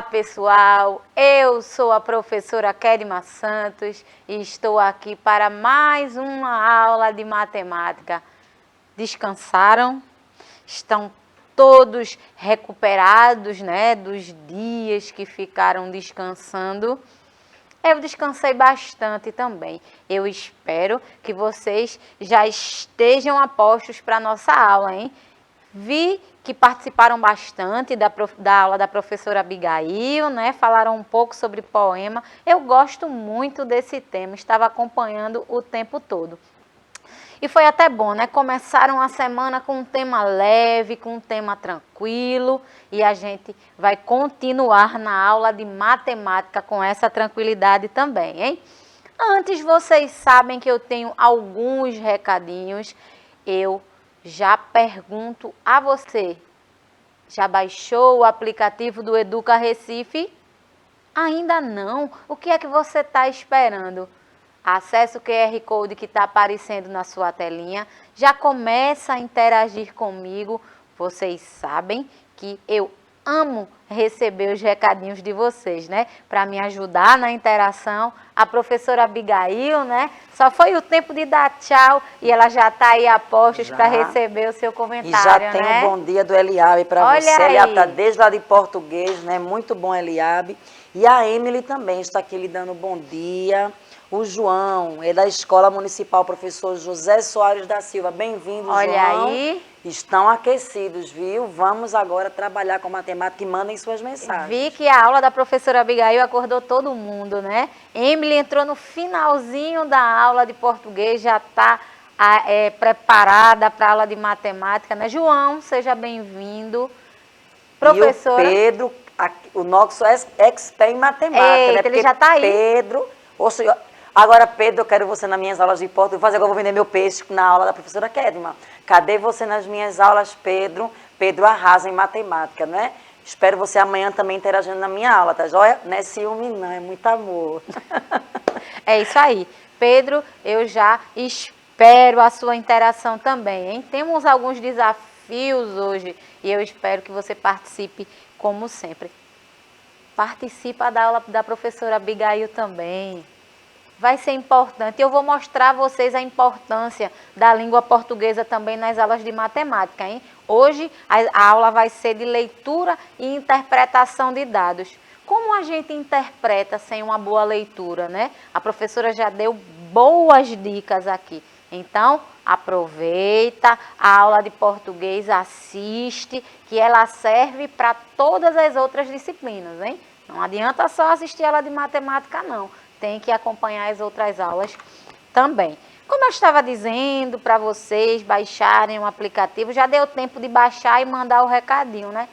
Olá pessoal, eu sou a professora Kedma Santos e estou aqui para mais uma aula de matemática. Descansaram? Estão todos recuperados, né, dos dias que ficaram descansando? Eu descansei bastante também. Eu espero que vocês já estejam a postos para a nossa aula, hein? Vi que participaram bastante da aula da professora Abigail, né? Falaram um pouco sobre poema. Eu gosto muito desse tema, estava acompanhando o tempo todo. E foi até bom, né? Começaram a semana com um tema leve, com um tema tranquilo, e a gente vai continuar na aula de matemática com essa tranquilidade também, hein? Antes, vocês sabem que eu tenho alguns recadinhos. Eu já pergunto a você, já baixou o aplicativo do Educa Recife? Ainda não? O que é que você está esperando? Acesse o QR Code que está aparecendo na sua telinha, já começa a interagir comigo. Vocês sabem que eu amo receber os recadinhos de vocês, né? Para me ajudar na interação. A professora Abigail, né? Só foi o tempo de dar tchau e ela já está aí a postos para receber o seu comentário, e já tem né? um bom dia do Eliabe para você. Olha aí. Eliabe está desde lá de português, né? Muito bom, Eliabe. E a Emily também está aqui lhe dando bom dia. O João, é da Escola Municipal Professor José Soares da Silva. Bem-vindo, João. Olha aí. Estão aquecidos, viu? Vamos agora trabalhar com matemática e mandem suas mensagens. Vi que a aula da professora Abigail acordou todo mundo, né? Emily entrou no finalzinho da aula de português, já está preparada para a aula de matemática, né? João, seja bem-vindo. Professora. E o Pedro, o nosso expert em matemática, Eita, né? ele já está aí. Pedro, agora, Pedro, eu quero você nas minhas aulas de português. Agora eu vou vender meu peixe na aula da professora Kedma. Cadê você nas minhas aulas, Pedro? Pedro arrasa em matemática, né? Espero você amanhã também interagindo na minha aula, tá joia? Não é ciúme não, é muito amor. É isso aí. Pedro, eu já espero a sua interação também, hein? Temos alguns desafios hoje e eu espero que você participe como sempre. Participa da aula da professora Abigail também. Vai ser importante. Eu vou mostrar a vocês a importância da língua portuguesa também nas aulas de matemática, hein? Hoje a aula vai ser de leitura e interpretação de dados. Como a gente interpreta sem uma boa leitura, né? A professora já deu boas dicas aqui. Então, aproveita a aula de português, assiste, que ela serve para todas as outras disciplinas, hein? Não adianta só assistir a aula de matemática, não. Tem que acompanhar as outras aulas também. Como eu estava dizendo para vocês baixarem o aplicativo, já deu tempo de baixar e mandar o recadinho, né?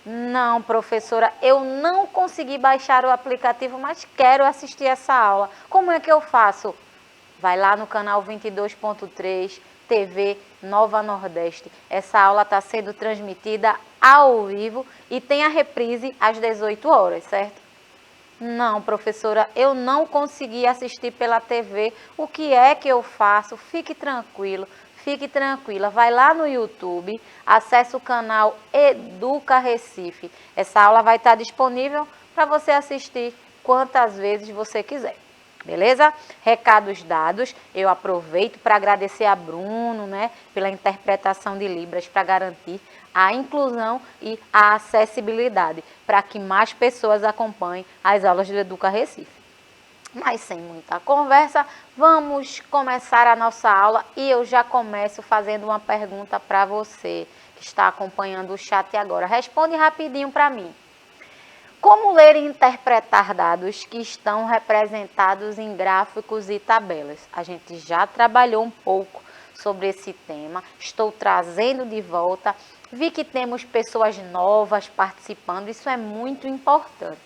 Não, professora, eu não consegui baixar o aplicativo, mas quero assistir essa aula. Como é que eu faço? Vai lá no canal 22.3, TV Nova Nordeste. Essa aula está sendo transmitida ao vivo e tem a reprise às 18 horas, certo? Não, professora, eu não consegui assistir pela TV. O que é que eu faço? Fique tranquilo, fique tranquila. Vai lá no YouTube, acesse o canal Educa Recife. Essa aula vai estar disponível para você assistir quantas vezes você quiser. Beleza? Recados dados, eu aproveito para agradecer a Bruno, né, pela interpretação de Libras para garantir a inclusão e a acessibilidade, para que mais pessoas acompanhem as aulas do Educa Recife. Mas sem muita conversa, vamos começar a nossa aula e eu já começo fazendo uma pergunta para você que está acompanhando o chat agora. Responde rapidinho para mim. Como ler e interpretar dados que estão representados em gráficos e tabelas? A gente já trabalhou um pouco sobre esse tema, estou trazendo de volta. Vi que temos pessoas novas participando, isso é muito importante.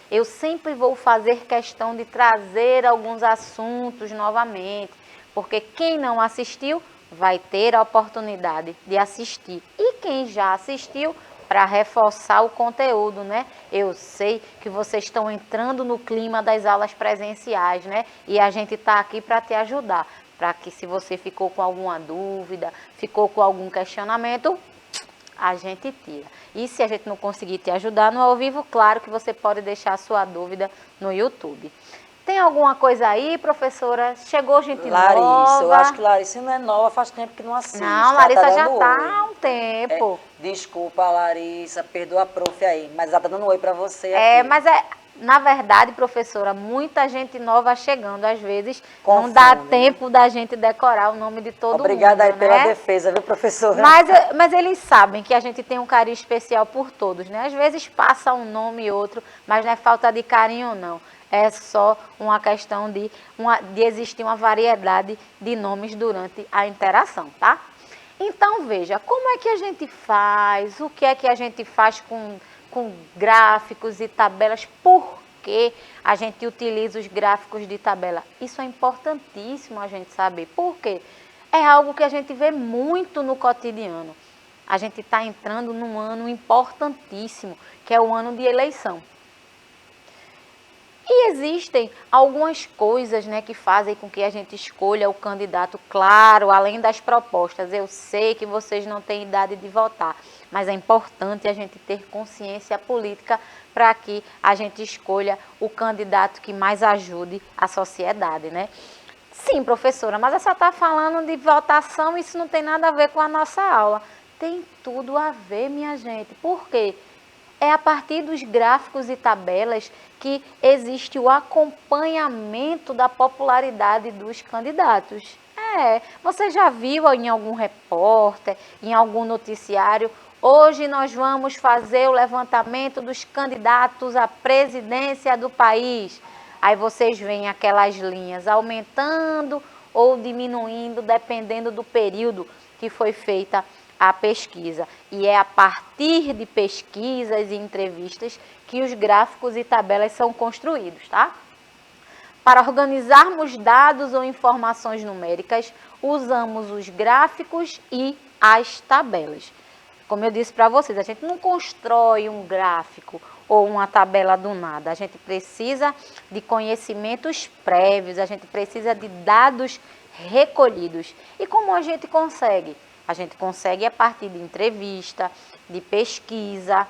Eu sempre vou fazer questão de trazer alguns assuntos novamente, porque quem não assistiu vai ter a oportunidade de assistir. E quem já assistiu, para reforçar o conteúdo, né? Eu sei que vocês estão entrando no clima das aulas presenciais, né? E a gente está aqui para te ajudar, para que se você ficou com alguma dúvida, ficou com algum questionamento, a gente tira. E se a gente não conseguir te ajudar no ao vivo, claro que você pode deixar a sua dúvida no YouTube. Tem alguma coisa aí, professora? Chegou gente Larissa, nova? eu acho que Larissa não é nova, faz tempo que não assiste. Não, Larissa já dando está oi. há um tempo. Desculpa, Larissa, perdoa a prof aí, mas ela tá dando oi para você aqui. Mas na verdade, professora, muita gente nova chegando, às vezes não Confunde, dá né? tempo da gente decorar o nome de todo Obrigada mundo, aí pela né? defesa, viu, professora? Mas eles sabem que a gente tem um carinho especial por todos, né? Às vezes passa um nome e outro, mas não é falta de carinho, não. É só uma questão de existir uma variedade de nomes durante a interação, tá? Então, veja, como é que a gente faz, o que é que a gente faz com gráficos e tabelas, por que a gente utiliza os gráficos de tabela? Isso é importantíssimo a gente saber. Por quê? É algo que a gente vê muito no cotidiano. A gente está entrando num ano importantíssimo, que é o ano de eleição. E existem algumas coisas, né, que fazem com que a gente escolha o candidato, claro, além das propostas. Eu sei que vocês não têm idade de votar, mas é importante a gente ter consciência política para que a gente escolha o candidato que mais ajude a sociedade, né? Sim, professora, mas você está falando de votação, isso não tem nada a ver com a nossa aula. Tem tudo a ver, minha gente. Por quê? É a partir dos gráficos e tabelas que existe o acompanhamento da popularidade dos candidatos. Você já viu em algum repórter, em algum noticiário, hoje nós vamos fazer o levantamento dos candidatos à presidência do país. Aí vocês veem aquelas linhas aumentando ou diminuindo, dependendo do período que foi feita a pesquisa. E é a partir de pesquisas e entrevistas que os gráficos e tabelas são construídos, tá? Para organizarmos dados ou informações numéricas, usamos os gráficos e as tabelas. Como eu disse para vocês, a gente não constrói um gráfico ou uma tabela do nada. A gente precisa de conhecimentos prévios, a gente precisa de dados recolhidos. E como a gente consegue? A gente consegue a partir de entrevista, de pesquisa.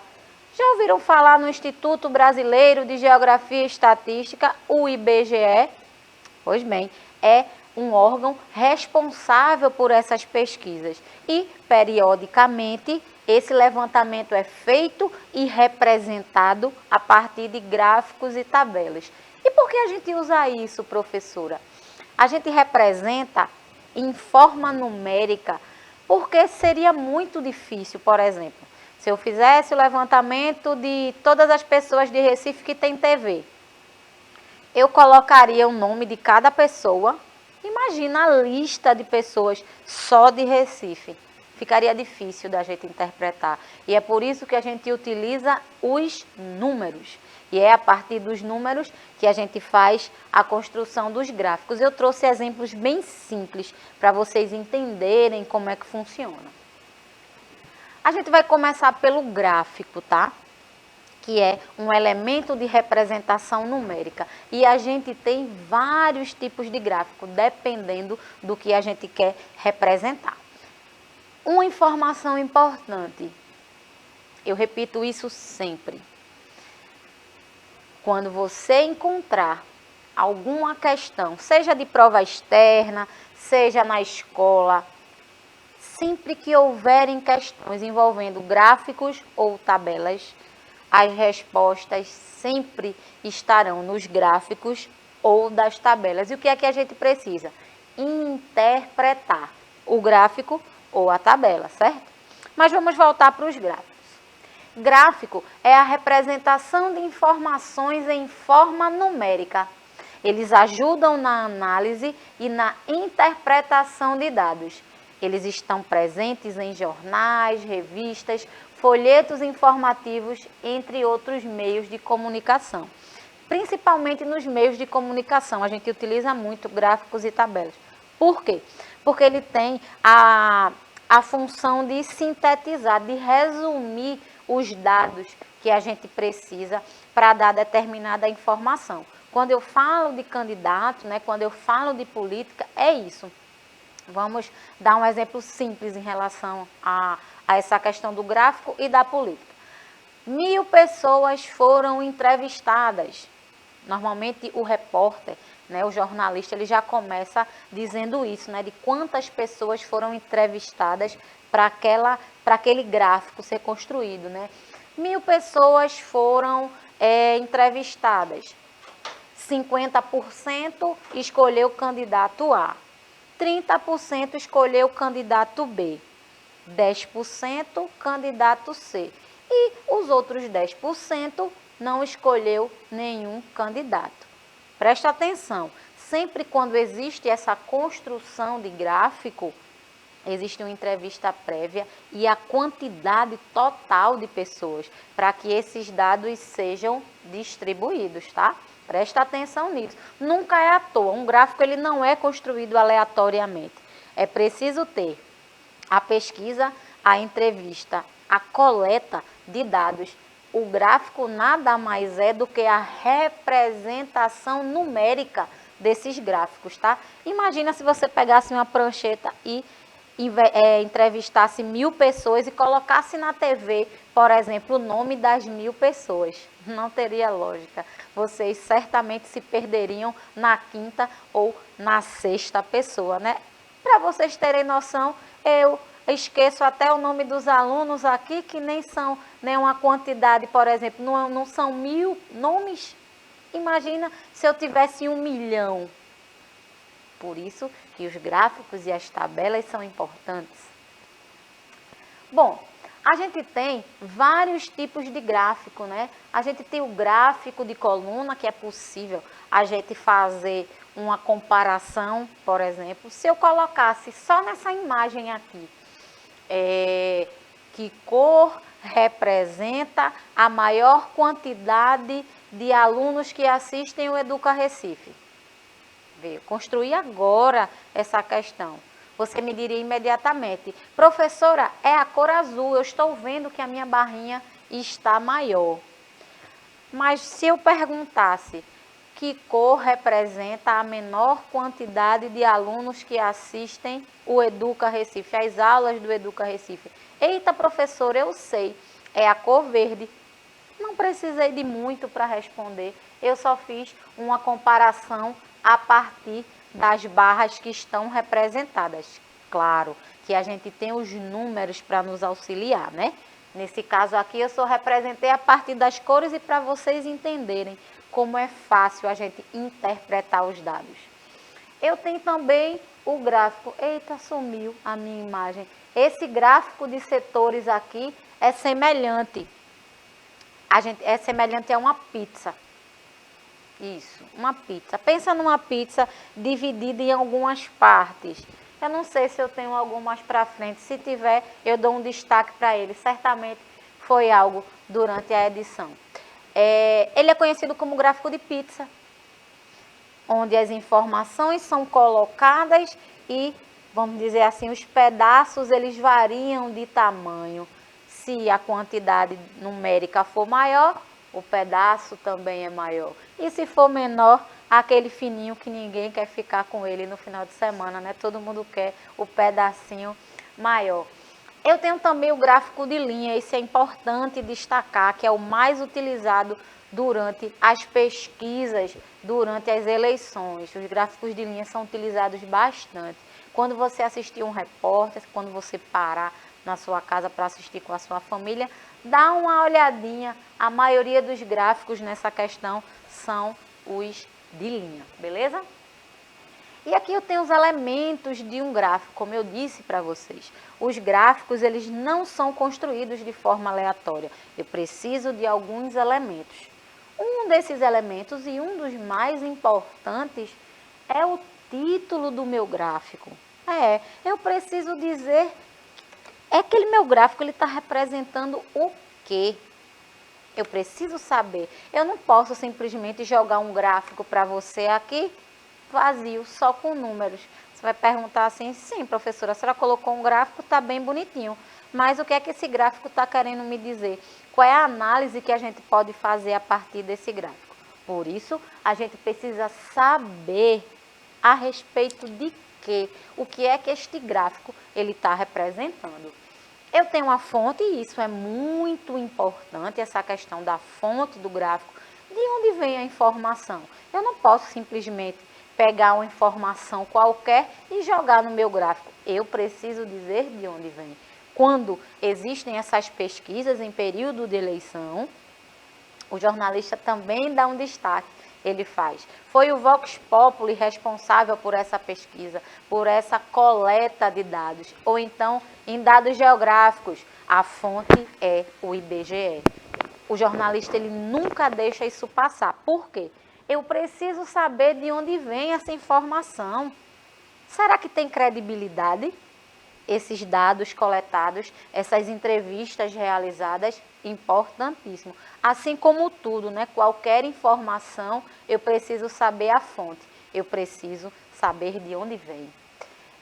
Já ouviram falar no Instituto Brasileiro de Geografia e Estatística, o IBGE? Pois bem, é um órgão responsável por essas pesquisas. E, periodicamente, esse levantamento é feito e representado a partir de gráficos e tabelas. E por que a gente usa isso, professora? A gente representa em forma numérica, porque seria muito difícil, por exemplo, se eu fizesse o levantamento de todas as pessoas de Recife que tem TV. Eu colocaria o nome de cada pessoa. Imagina a lista de pessoas só de Recife. Ficaria difícil da gente interpretar. E é por isso que a gente utiliza os números. E é a partir dos números que a gente faz a construção dos gráficos. Eu trouxe exemplos bem simples para vocês entenderem como é que funciona. A gente vai começar pelo gráfico, tá? Que é um elemento de representação numérica. E a gente tem vários tipos de gráfico, dependendo do que a gente quer representar. Uma informação importante, eu repito isso sempre. Quando você encontrar alguma questão, seja de prova externa, seja na escola, sempre que houverem questões envolvendo gráficos ou tabelas, as respostas sempre estarão nos gráficos ou das tabelas. E o que é que a gente precisa? Interpretar o gráfico ou a tabela, certo? Mas vamos voltar para os gráficos. Gráfico é a representação de informações em forma numérica. Eles ajudam na análise e na interpretação de dados. Eles estão presentes em jornais, revistas, folhetos informativos, entre outros meios de comunicação. Principalmente nos meios de comunicação, a gente utiliza muito gráficos e tabelas. Por quê? Porque ele tem a função de sintetizar, de resumir os dados que a gente precisa para dar determinada informação. Quando eu falo de candidato, né, quando eu falo de política, é isso. Vamos dar um exemplo simples em relação a essa questão do gráfico e da política. 1000 pessoas foram entrevistadas. Normalmente o repórter, né, o jornalista, ele já começa dizendo isso, né, de quantas pessoas foram entrevistadas para aquele gráfico ser construído, né? 1000 pessoas foram entrevistadas. 50% escolheu o candidato A, 30% escolheu o candidato B, 10% candidato C. E os outros 10% não escolheu nenhum candidato. Presta atenção, sempre quando existe essa construção de gráfico, existe uma entrevista prévia e a quantidade total de pessoas para que esses dados sejam distribuídos, tá? Presta atenção nisso. Nunca é à toa, um gráfico ele não é construído aleatoriamente. É preciso ter a pesquisa, a entrevista, a coleta de dados. O gráfico nada mais é do que a representação numérica desses gráficos, tá? Imagina se você pegasse uma prancheta e entrevistasse 1000 pessoas e colocasse na TV, por exemplo, o nome das 1000 pessoas. Não teria lógica. Vocês certamente se perderiam na quinta ou na sexta pessoa, né? Para vocês terem noção, eu esqueço até o nome dos alunos aqui, que nem são uma quantidade, por exemplo, não são 1000 nomes. Imagina se eu tivesse 1 milhão. Por isso que os gráficos e as tabelas são importantes. Bom, a gente tem vários tipos de gráfico, né? A gente tem o gráfico de coluna, que é possível a gente fazer uma comparação, por exemplo, se eu colocasse só nessa imagem aqui, que cor representa a maior quantidade de alunos que assistem o Educa Recife. Construir agora essa questão. Você me diria imediatamente, professora, é a cor azul, eu estou vendo que a minha barrinha está maior. Mas se eu perguntasse que cor representa a menor quantidade de alunos que assistem o Educa Recife, as aulas do Educa Recife. Eita, professora, eu sei, é a cor verde. Não precisei de muito para responder, eu só fiz uma comparação a partir das barras que estão representadas. Claro que a gente tem os números para nos auxiliar, né? Nesse caso aqui eu só representei a partir das cores e para vocês entenderem como é fácil a gente interpretar os dados. Eu tenho também o gráfico. Eita, sumiu a minha imagem. Esse gráfico de setores aqui é semelhante. É semelhante a uma pizza. Isso, uma pizza. Pensa numa pizza dividida em algumas partes. Eu não sei se eu tenho algumas para frente. Se tiver, eu dou um destaque para ele. Certamente foi algo durante a edição. Ele é conhecido como gráfico de pizza, onde as informações são colocadas e, vamos dizer assim, os pedaços eles variam de tamanho. Se a quantidade numérica for maior, o pedaço também é maior. E se for menor, aquele fininho que ninguém quer ficar com ele no final de semana, né? Todo mundo quer o pedacinho maior. Eu tenho também o gráfico de linha, esse é importante destacar, que é o mais utilizado durante as pesquisas, durante as eleições. Os gráficos de linha são utilizados bastante. Quando você assistir um repórter, quando você parar na sua casa para assistir com a sua família, dá uma olhadinha. A maioria dos gráficos nessa questão são os de linha, beleza? E aqui eu tenho os elementos de um gráfico, como eu disse para vocês. Os gráficos, eles não são construídos de forma aleatória. Eu preciso de alguns elementos. Um desses elementos e um dos mais importantes é o título do meu gráfico. Eu preciso dizer, aquele meu gráfico, ele está representando o quê? Eu preciso saber. Eu não posso simplesmente jogar um gráfico para você aqui, vazio, só com números. Você vai perguntar assim, sim, professora, a senhora colocou um gráfico, está bem bonitinho. Mas o que é que esse gráfico está querendo me dizer? Qual é a análise que a gente pode fazer a partir desse gráfico? Por isso, a gente precisa saber a respeito de quê? O que é que este gráfico ele está representando? Eu tenho uma fonte, e isso é muito importante, essa questão da fonte do gráfico. De onde vem a informação? Eu não posso simplesmente pegar uma informação qualquer e jogar no meu gráfico. Eu preciso dizer de onde vem. Quando existem essas pesquisas em período de eleição, o jornalista também dá um destaque. Ele faz. Foi o Vox Populi responsável por essa pesquisa, por essa coleta de dados. Ou então, em dados geográficos, a fonte é o IBGE. O jornalista ele nunca deixa isso passar. Por quê? Eu preciso saber de onde vem essa informação. Será que tem credibilidade? Esses dados coletados, essas entrevistas realizadas, importantíssimo. Assim como tudo, né? Qualquer informação, eu preciso saber a fonte, eu preciso saber de onde vem.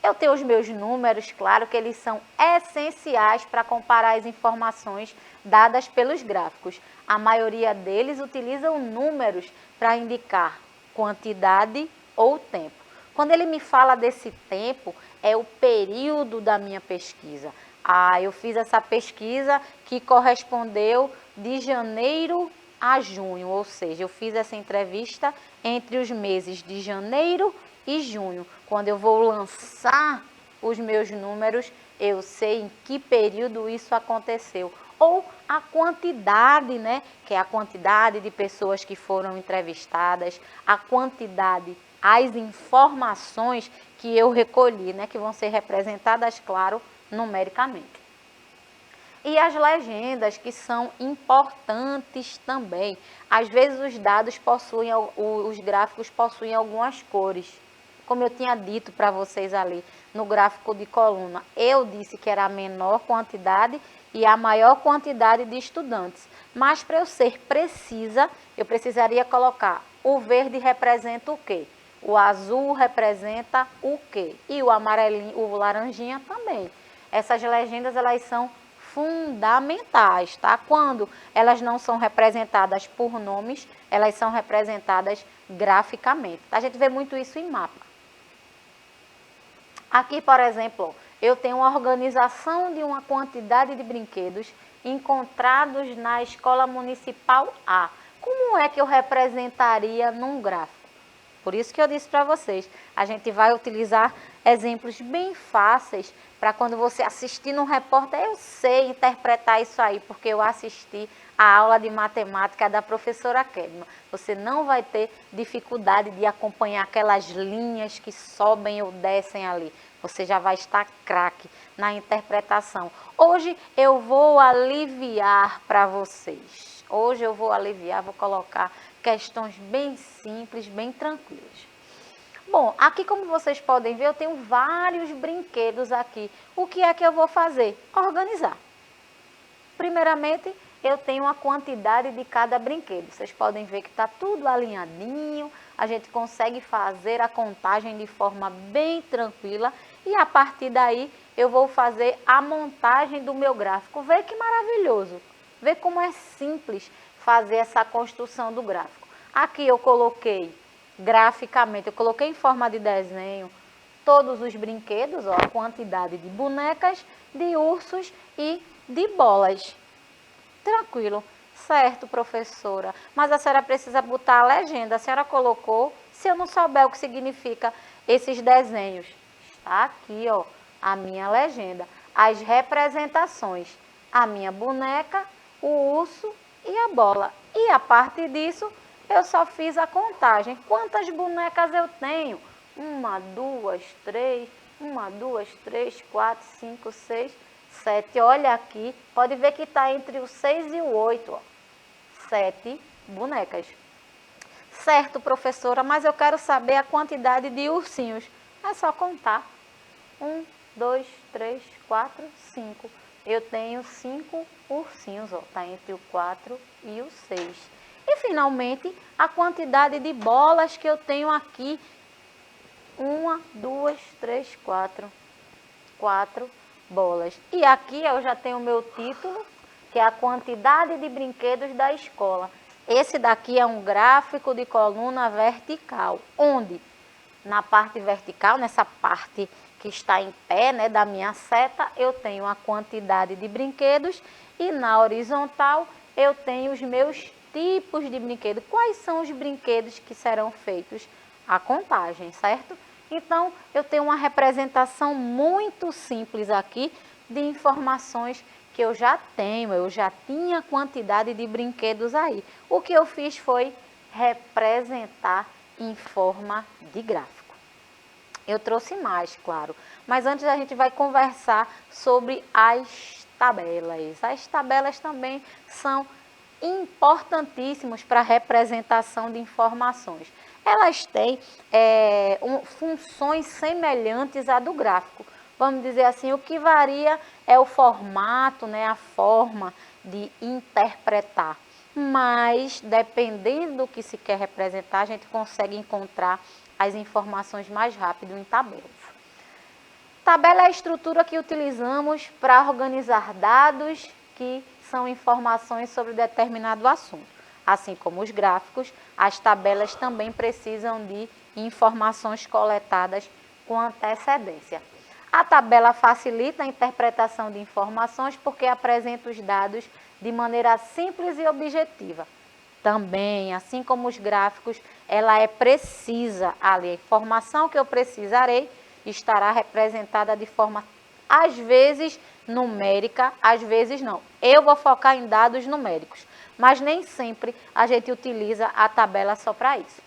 Eu tenho os meus números, claro que eles são essenciais para comparar as informações dadas pelos gráficos. A maioria deles utilizam números para indicar quantidade ou tempo. Quando ele me fala desse tempo, é o período da minha pesquisa. Eu fiz essa pesquisa que correspondeu de janeiro a junho, ou seja, eu fiz essa entrevista entre os meses de janeiro e junho. Quando eu vou lançar os meus números, eu sei em que período isso aconteceu. Ou a quantidade, né? Que é a quantidade de pessoas que foram entrevistadas, a quantidade, as informações que eu recolhi, né? Que vão ser representadas, claro, numericamente. E as legendas, que são importantes também. Às vezes os dados possuem, os gráficos possuem algumas cores. Como eu tinha dito para vocês ali no gráfico de coluna, eu disse que era a menor quantidade e a maior quantidade de estudantes. Mas para eu ser precisa, eu precisaria colocar o verde representa o quê? O azul representa o quê? E o amarelinho, o laranjinha também. Essas legendas, elas são fundamentais, tá? Quando elas não são representadas por nomes, elas são representadas graficamente. A gente vê muito isso em mapa. Aqui, por exemplo, eu tenho uma organização de uma quantidade de brinquedos encontrados na Escola Municipal A. Como é que eu representaria num gráfico? Por isso que eu disse para vocês, a gente vai utilizar exemplos bem fáceis para quando você assistir no repórter, eu sei interpretar isso aí, porque eu assisti a aula de matemática da professora Kedma. Você não vai ter dificuldade de acompanhar aquelas linhas que sobem ou descem ali. Você já vai estar craque na interpretação. Hoje eu vou aliviar para vocês. Hoje eu vou aliviar, vou colocar questões bem simples, bem tranquilas. Bom, aqui como vocês podem ver, eu tenho vários brinquedos aqui. O que é que eu vou fazer? Organizar. Primeiramente, eu tenho a quantidade de cada brinquedo. Vocês podem ver que está tudo alinhadinho, a gente consegue fazer a contagem de forma bem tranquila e a partir daí eu vou fazer a montagem do meu gráfico. Vê que maravilhoso, vê como é simples fazer essa construção do gráfico. Aqui eu coloquei graficamente, eu coloquei em forma de desenho todos os brinquedos, ó, a quantidade de bonecas, de ursos e de bolas. Tranquilo. Certo, professora. Mas a senhora precisa botar a legenda. A senhora colocou, se eu não souber o que significa esses desenhos. Está aqui, ó, a minha legenda. As representações. A minha boneca, o urso e a bola. E a partir disso, eu só fiz a contagem. Quantas bonecas eu tenho? 1, 2, 3, 1, 2, 3, 4, 5, 6, 7. Olha aqui, pode ver que está entre o 6 e o 8. Ó. 7 bonecas. Certo, professora, mas eu quero saber a quantidade de ursinhos. É só contar. 1, 2, 3, 4, 5. Eu tenho 5 ursinhos, ó. Está entre o 4 e o 6. E, finalmente, a quantidade de bolas que eu tenho aqui. 1, 2, 3, 4. 4 bolas. E aqui eu já tenho o meu título, que é a quantidade de brinquedos da escola. Esse daqui é um gráfico de coluna vertical, onde na parte vertical, nessa parte que está em pé, né, da minha seta, eu tenho a quantidade de brinquedos e na horizontal eu tenho os meus tipos de brinquedo. Quais são os brinquedos que serão feitos? A contagem, certo? Então, eu tenho uma representação muito simples aqui de informações que eu já tenho, eu já tinha quantidade de brinquedos aí. O que eu fiz foi representar em forma de gráfico. Eu trouxe mais, claro, mas antes a gente vai conversar sobre as tabelas. As tabelas também são importantíssimos para a representação de informações. Elas têm funções semelhantes à do gráfico. Vamos dizer assim, o que varia é o formato, né, a forma de interpretar. Mas, dependendo do que se quer representar, a gente consegue encontrar as informações mais rápido em tabelas. Tabela é a estrutura que utilizamos para organizar dados que são informações sobre determinado assunto. Assim como os gráficos, as tabelas também precisam de informações coletadas com antecedência. A tabela facilita a interpretação de informações porque apresenta os dados de maneira simples e objetiva. Também, assim como os gráficos, ela é precisa ali. A informação que eu precisarei estará representada de forma, às vezes, numérica, às vezes não. Eu vou focar em dados numéricos, mas nem sempre a gente utiliza a tabela só para isso.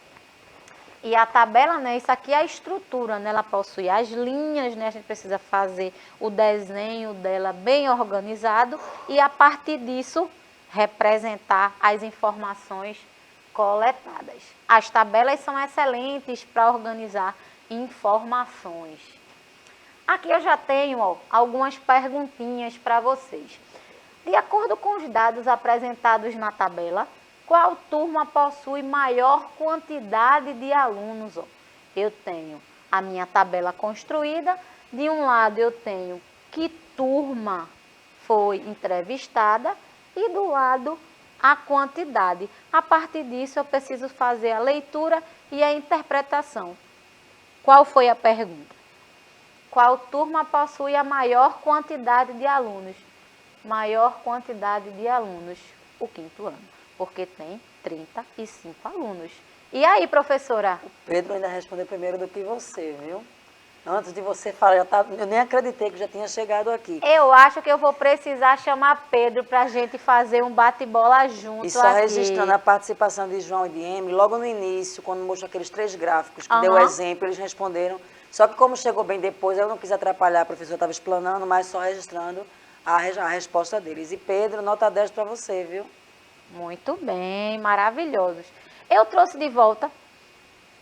E a tabela, né, isso aqui é a estrutura, né, ela possui as linhas, né, a gente precisa fazer o desenho dela bem organizado e a partir disso representar as informações coletadas. As tabelas são excelentes para organizar informações. Aqui eu já tenho algumas perguntinhas para vocês. De acordo com os dados apresentados na tabela, qual turma possui maior quantidade de alunos? Eu tenho a minha tabela construída. De um lado eu tenho que turma foi entrevistada e do lado a quantidade. A partir disso eu preciso fazer a leitura e a interpretação. Qual foi a pergunta? Qual turma possui a maior quantidade de alunos? Maior quantidade de alunos, o quinto ano, porque tem 35 alunos. E aí, professora? O Pedro ainda respondeu primeiro do que você, viu? Antes de você falar, eu nem acreditei que já tinha chegado aqui. Eu acho que eu vou precisar chamar Pedro para a gente fazer um bate-bola junto. E só aqui. registrando a participação de João e de Emily, logo no início, quando mostrou aqueles 3 gráficos, que deu o exemplo, eles responderam. Só que como chegou bem depois, eu não quis atrapalhar, a professora estava explanando, mas só registrando a resposta deles. E Pedro, nota 10 para você, viu? Muito bem, maravilhosos. Eu trouxe de volta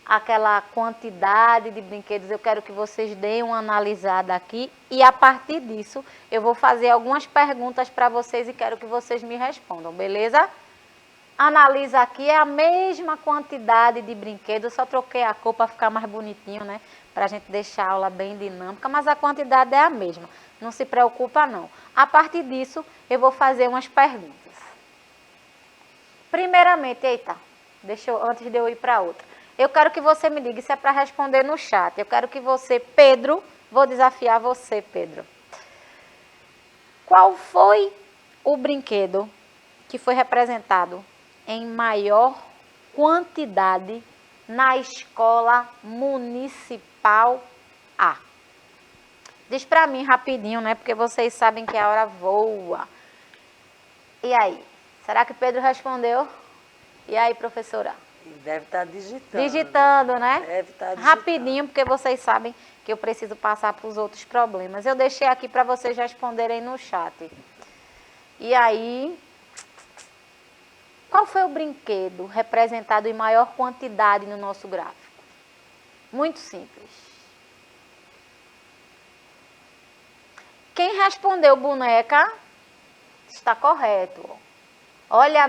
aquela quantidade de brinquedos, eu quero que vocês deem uma analisada aqui e a partir disso eu vou fazer algumas perguntas para vocês e quero que vocês me respondam, beleza? Analisa aqui, é a mesma quantidade de brinquedos, eu só troquei a cor para ficar mais bonitinho, né? Para a gente deixar a aula bem dinâmica, mas a quantidade é a mesma, não se preocupa não. A partir disso eu vou fazer umas perguntas. Primeiramente, antes de eu ir para outra. Eu quero que você me diga, isso é para responder no chat. Eu quero que você, Pedro, vou desafiar você, Pedro. Qual foi o brinquedo que foi representado em maior quantidade na escola municipal A? Diz para mim rapidinho, né? Porque vocês sabem que a hora voa. E aí? Será que Pedro respondeu? E aí, professora? Deve estar digitando. Digitando, né? Deve estar digitando. Rapidinho, porque vocês sabem que eu preciso passar para os outros problemas. Eu deixei aqui para vocês responderem no chat. E aí, qual foi o brinquedo representado em maior quantidade no nosso gráfico? Muito simples. Quem respondeu boneca está correto. Olha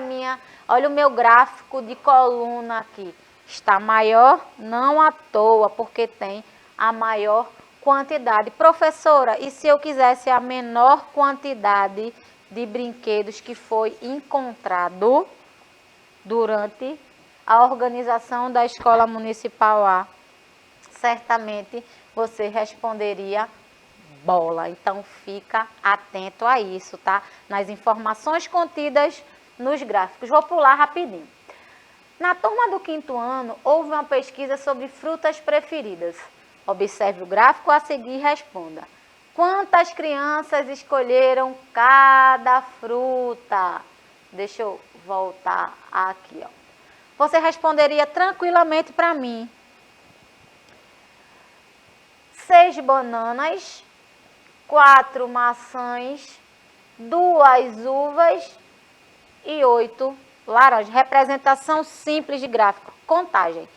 o meu gráfico de coluna aqui. Está maior, não à toa, porque tem a maior quantidade. Professora, e se eu quisesse a menor quantidade de brinquedos que foi encontrado durante a organização da Escola Municipal A? certamente você responderia bola. Então, fica atento a isso, tá? Nas informações contidas nos gráficos. Vou pular rapidinho. Na turma do 5º ano, houve uma pesquisa sobre frutas preferidas. Observe o gráfico a seguir e responda. Quantas crianças escolheram cada fruta? Deixa eu voltar aqui, ó. Você responderia tranquilamente para mim. 6 bananas, 4 maçãs, 2 uvas e 8 laranjas. Representação simples de gráfico. Contagem.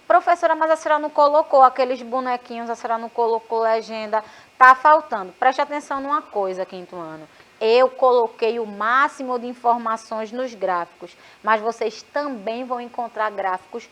Professora, mas a senhora não colocou aqueles bonequinhos, a senhora não colocou legenda. Tá faltando. Preste atenção numa coisa, 5º ano. Eu coloquei o máximo de informações nos gráficos, mas vocês também vão encontrar gráficos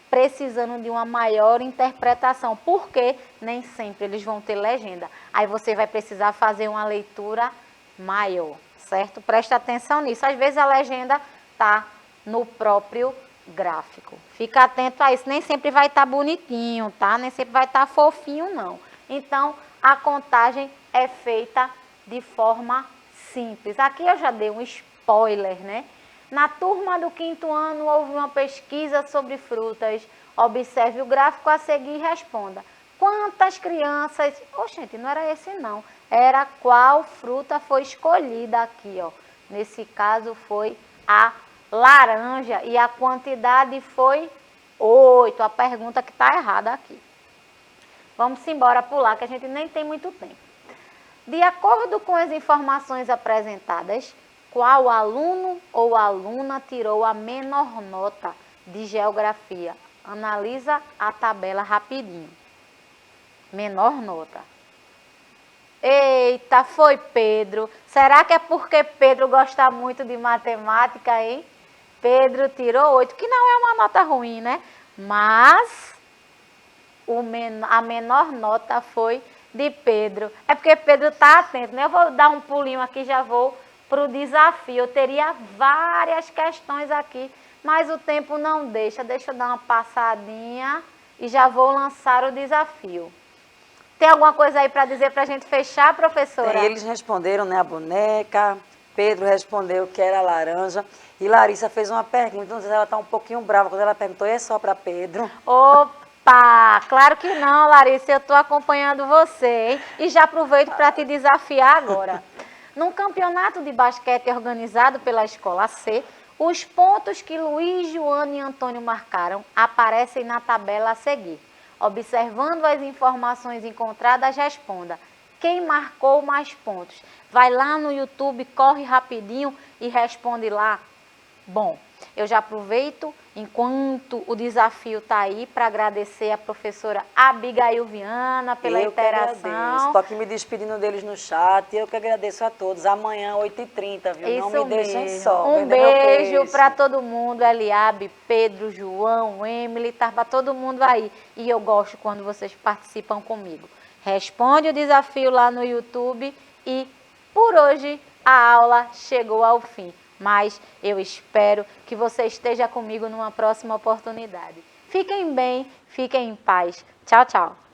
precisando de uma maior interpretação, porque nem sempre eles vão ter legenda. Aí você vai precisar fazer uma leitura maior, certo? Preste atenção nisso. Às vezes a legenda está no próprio gráfico. Fica atento a isso. Nem sempre vai estar bonitinho, tá? Nem sempre vai estar fofinho, não. Então, a contagem é feita de forma simples. Aqui eu já dei um spoiler, né? Na turma do 5º ano, houve uma pesquisa sobre frutas. Observe o gráfico a seguir e responda. Quantas crianças... Gente, não era esse não. Era qual fruta foi escolhida aqui, ó. Nesse caso foi a laranja e a quantidade foi 8. A pergunta que está errada aqui. Vamos embora pular, que a gente nem tem muito tempo. De acordo com as informações apresentadas, qual aluno ou aluna tirou a menor nota de geografia? Analisa a tabela rapidinho. Menor nota. Eita, foi Pedro. Será que é porque Pedro gosta muito de matemática, hein? Pedro tirou 8, que não é uma nota ruim, né? Mas a menor nota foi de Pedro. É porque Pedro está atento, né? Eu vou dar um pulinho aqui, já vou para o desafio. Eu teria várias questões aqui, mas o tempo não deixa. Deixa eu dar uma passadinha e já vou lançar o desafio. Tem alguma coisa aí para dizer para a gente fechar, professora? Eles responderam, né, a boneca. Pedro respondeu que era laranja. E Larissa fez uma pergunta, não sei se ela está um pouquinho brava quando ela perguntou, e é só para Pedro? Opa, claro que não, Larissa, eu estou acompanhando você, hein? E já aproveito para te desafiar agora. Num campeonato de basquete organizado pela Escola C, os pontos que Luiz, Joana e Antônio marcaram aparecem na tabela a seguir. Observando as informações encontradas, responda. Quem marcou mais pontos? Vai lá no YouTube, corre rapidinho e responde lá. Bom, eu já aproveito, enquanto o desafio está aí, para agradecer a professora Abigail Viana pela interação. Estou aqui me despedindo deles no chat. Eu que agradeço a todos. Amanhã, 8h30, viu? Isso não me deixem mesmo. só. Um beijo para todo mundo. Eliabe, Pedro, João, Emily, tá para todo mundo aí. E eu gosto quando vocês participam comigo. Responde o desafio lá no YouTube e por hoje a aula chegou ao fim. Mas eu espero que você esteja comigo numa próxima oportunidade. Fiquem bem, fiquem em paz. Tchau, tchau.